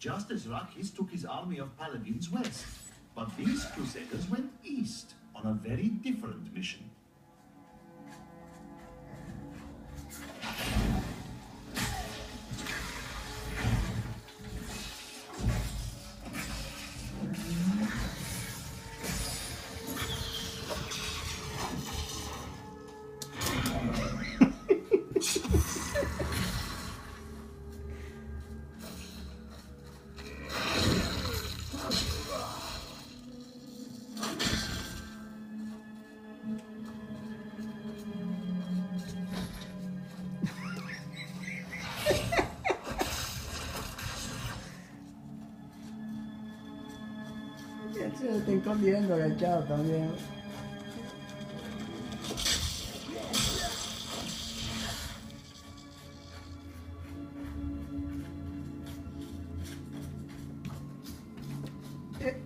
just as Rakis took his army of paladins west. But these crusaders went east on a very different mission. Se lo está escondiendo el chavo también.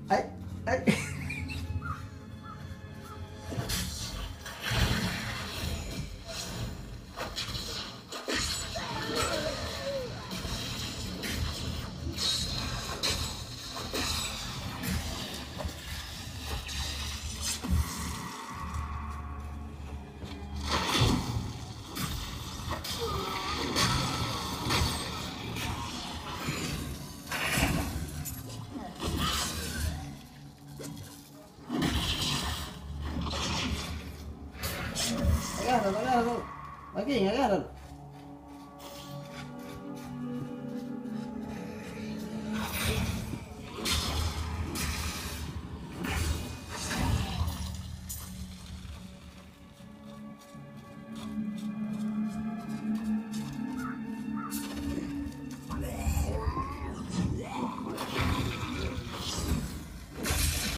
Ay, ay. Agárralo, agárralo. Aquí, agárralo.